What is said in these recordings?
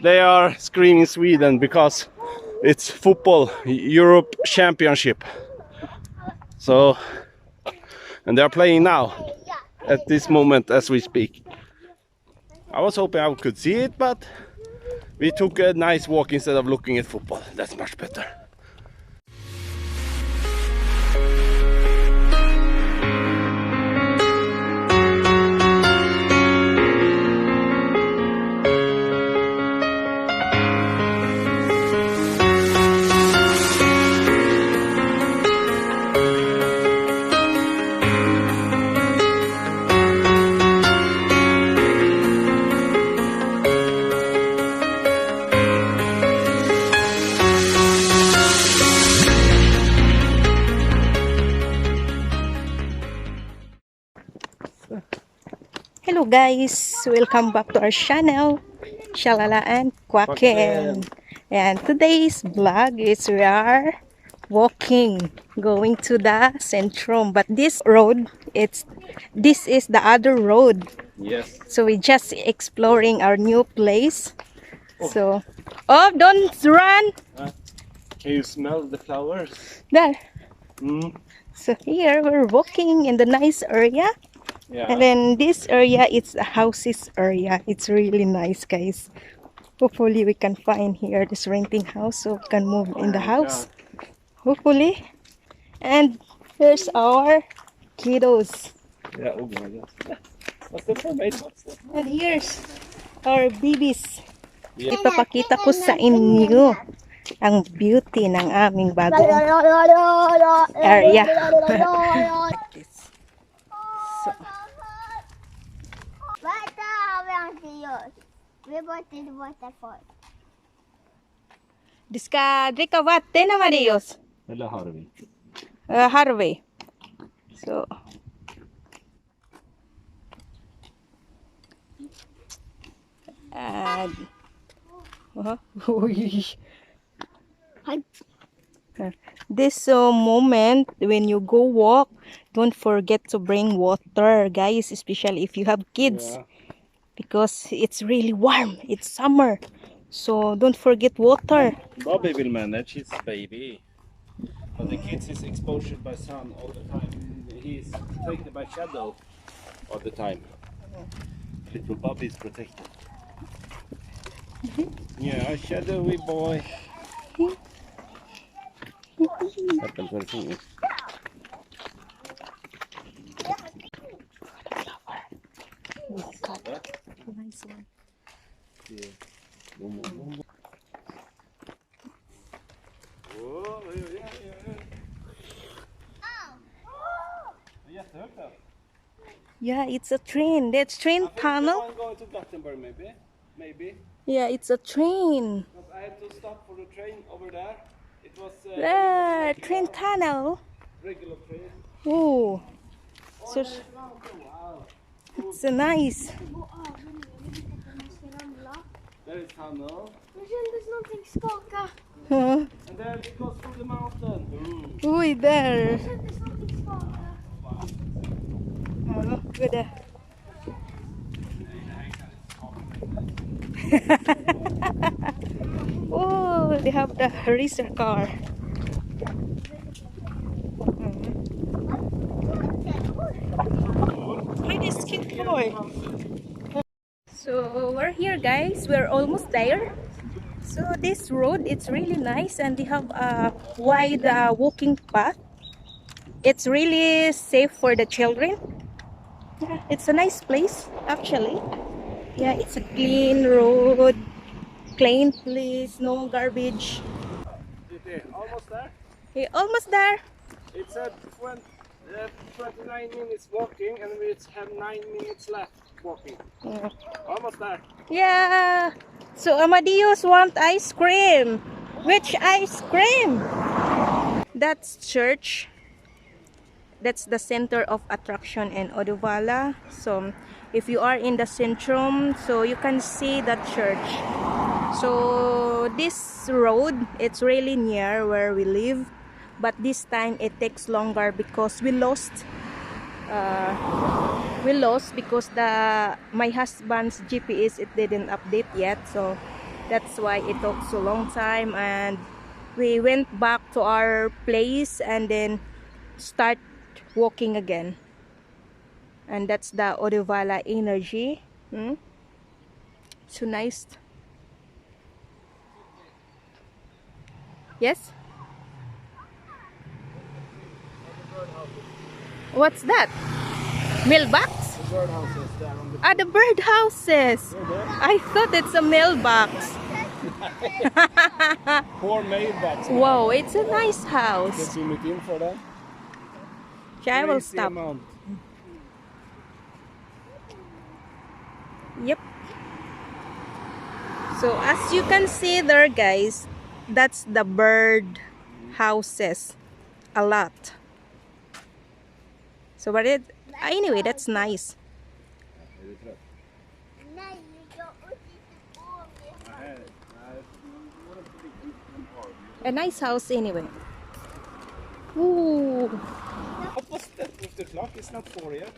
They are screaming Sweden because it's football Europe Championship. So, and they are playing now at this moment as we speak. I was hoping I could see it, but we took a nice walk instead of looking at football. That's much better. Hello guys, welcome back to our channel, Shalala and Kwaken. And today's vlog is we are walking, going to the Centrum. But this road, this is the other road. Yes. So we're just exploring our new place. So, oh, don't run! Can you smell the flowers? There. Mm. So here we're walking in the nice area. Yeah. And then this area, it's a houses area. It's really nice, guys. Hopefully we can find here this renting house so we can move in the house. Hopefully. And here's our kiddos. Yeah, oh my God. What's the formation? And here's our babies. Yeah. Ipapakita ko sa inyo ang beauty ng aming bagong area. Like this. So, Diska dricka vatten av Marius. Eller har vi? Harvey. So. And this moment when you go walk, don't forget to bring water, guys, especially if you have kids. Yeah. Because it's really warm. It's summer. So don't forget water. Bobby will manage his baby. But the kids is exposed by sun all the time. He is protected by shadow all the time. Little Bobby is protected. Yeah, a shadowy boy. Happens when he is. Oh God. Nice one. Yeah. Oh, yeah. Yeah, it's a train. That's train tunnel. I'm going to Gothenburg, maybe. Yeah, it's a train. Because I had to stop for the train over there. It was There, train tunnel. regular train. Oh, so Wow. it's a nice. There is tunnel. Huh? And then it goes through the mountain. Oi, there. Good. Oh, they have the racer car. Hi, this cute boy. So we're here, guys. We're almost there. So this road, it's really nice, and they have a wide walking path. It's really safe for the children. Yeah, it's a nice place, actually. Yeah, it's a clean road, clean place, no garbage. Almost there. Okay, almost there. It's at 29 minutes walking, and we have 9 minutes left walking. Yeah. Almost there. Yeah. So Amadeus want ice cream. Which ice cream? That's church. That's the center of attraction in Uddevalla. So if you are in the Centrum, so you can see that church. So this road, it's really near where we live, but this time it takes longer because we lost because my husband's GPS, it didn't update yet. So That's why it took so long time, and we went back to our place and then start walking again. And that's the Uddevalla energy. So nice. Yes? What's that? Mailbox? Ah, the bird houses. I thought it's a mailbox. 4 mailboxes. Wow, it's a nice house. Can zoom it in for that. Okay, I will Crazy stop. amount. Yep. So as you can see there, guys, that's the bird houses. A lot. So but it anyway, that's nice. A nice house anyway. Ooh. What was that with the clock? It's not 4 yet.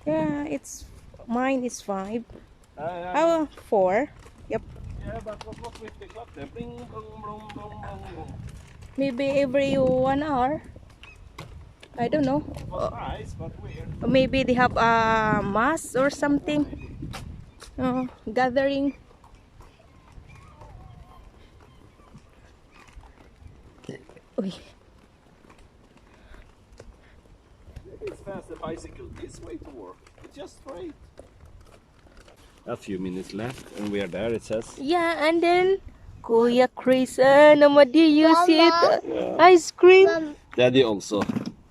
Yeah, it's mine is 5. Yeah, Oh, 4. Yep. yeah, but what was with the clock then? Bling, boom, boom, boom, boom. Maybe every 1 hour. I don't know. It was nice, but weird. Or maybe they have a mass or something. Gathering. Uy. It's fast the bicycle this way to work. It's just straight. A few minutes left and we are there, it says. Yeah, and then Kuya Chris and Amadi, you see it? Yeah. Ice cream. Daddy also.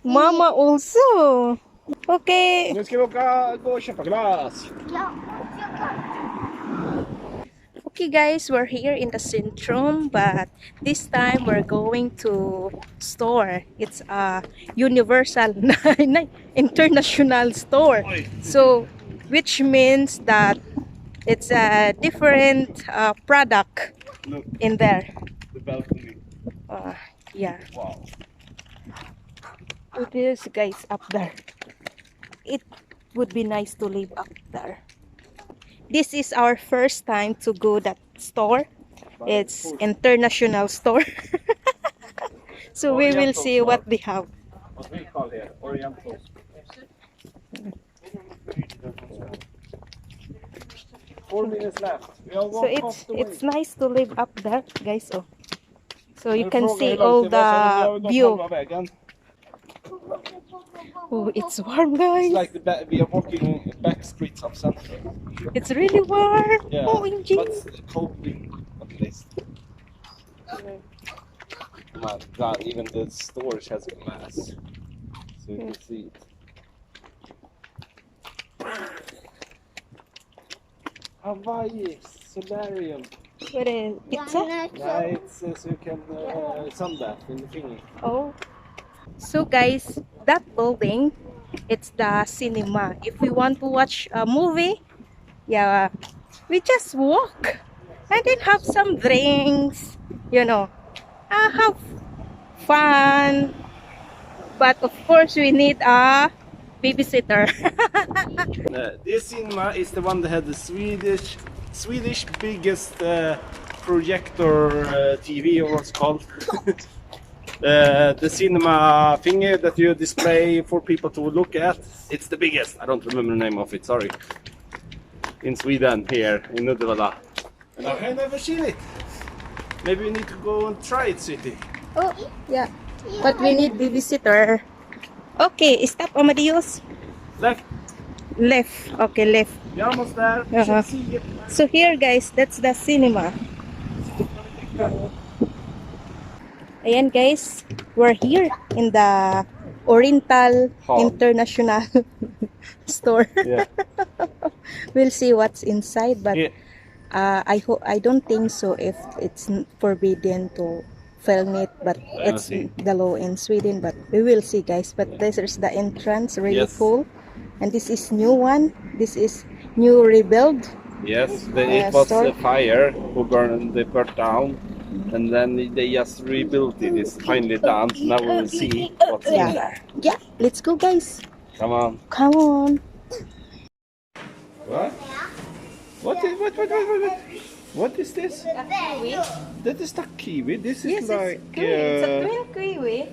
Mama also. Okay. Nu ska vi gå och köpa glass. Okay guys, we're here in the Centrum, but this time we're going to store. It's a universal international store. So which means that it's a different product Look, in there. the balcony. Yeah. Wow. It is guys up there. It would be nice to live up there. This is our first time to go that store. It's international store. So we will Oriental see Store. what they have. What we call here, Oriental. 4 minutes left. We all So walk off the way. it's nice to live up there, guys. Oh. So you can see all the view. Oh, it's warm, guys. It's like we are walking back streets of Central. It's really warm. Yeah, OMG. but coldly at least. My God, even the storage has glass, so you can see it. Hawaii solarium. What is pizza? Yeah, it's so you can sunbath in the thingy. Oh. So guys, that building, it's the cinema. If we want to watch a movie, yeah, we just walk and then have some drinks, you know, have fun. But of course, we need a babysitter. This cinema is the one that had the Swedish biggest projector TV, or what's it called. The cinema thingy that you display for people to look at. It's the biggest. I don't remember the name of it, sorry. In Sweden, here in Uddevalla. And I have never seen it. Maybe we need to go and try it, City. Oh, yeah. But we need babysitter. Okay, stop, Amadeus. Left. Left. Okay, left. We're almost there. You Uh-huh. should see it. So here, guys, that's the cinema. Ayan, guys, we're here in the Oriental Hall. International Store. Yeah. We'll see what's inside, but Yeah. I don't think so if it's forbidden to film it, but it's see. the law in Sweden, but we will see, guys. But this is the entrance, really Yes. cool. And this is new one. This is new rebuild. Yes, it was store. a fire who they burnt down, and then they just rebuilt it. It's finally done. Now we will see what's in there. Yeah, let's go, guys. Come on. Come on. What? What? What is this? A kiwi. That is the kiwi. This is Yes, like. it's kiwi. It's a twin kiwi.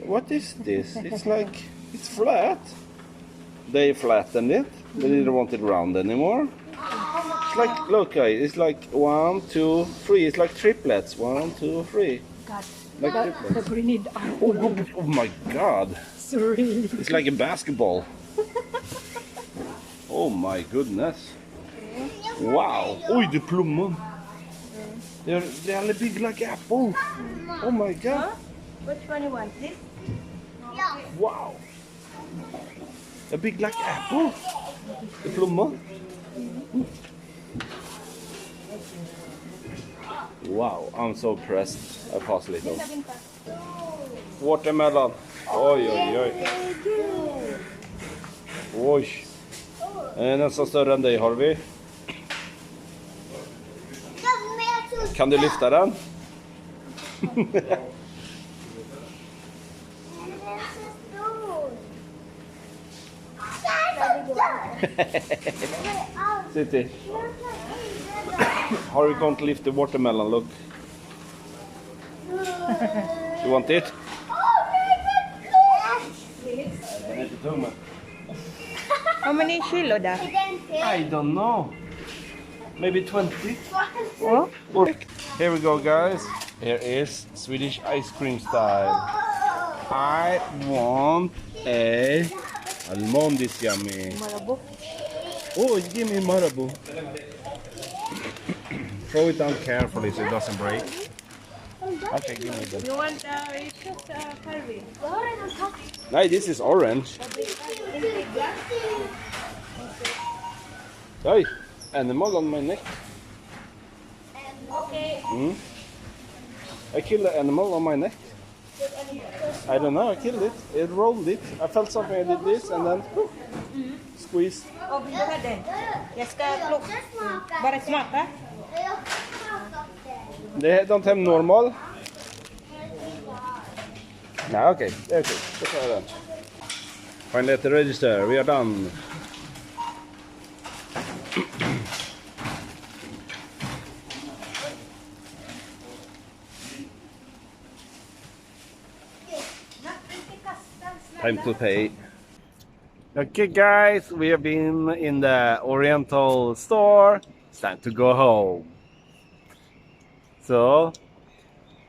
What is this? It's like it's flat. They flattened it. They didn't want it round anymore. It's like look, guys. It's like 1, 2, 3. It's like triplets. 1, 2, 3. God. Like triplets. Oh my God! Sorry. It's like a basketball. Oh my goodness! Wow! Oj, det är plommon. They're all big like apple. Oh my God! Huh? Which one you want? This? Wow! A big like apple. The plommon. Wow! I'm so impressed. I pass a little. Watermelon. Oj, oj, oj. Oj. Nästan större än dig, Harvey. Kan du lyfta den? City. Harvey can't lift the watermelon, look. You want it? How many kilo da? I don't know. Maybe 20. Oh? Here we go, guys. Here is Swedish ice cream style. I want a almond is yummy. Marabou. Oh, give me marabou. Throw it down carefully so it doesn't break. Okay, give me that. You want it's just curry. No, this is orange. Hey, animal on my neck. Okay. I killed an animal on my neck. I don't know, I killed it. It rolled it. I felt something, I did this and then squeeze. Oh, go ahead then. Yes, look. But it's not, huh? They don't have normal. No, okay. Okay. Finally at the register. We are done. Time to pay. Okay, guys, we have been in the Oriental Store. It's time to go home. So,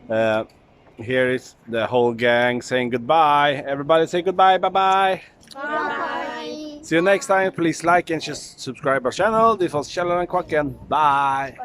here is the whole gang saying goodbye. Everybody say goodbye. Bye-bye. Bye. See you next time. Please like and just subscribe our channel. This was Källan and Quacken. Bye.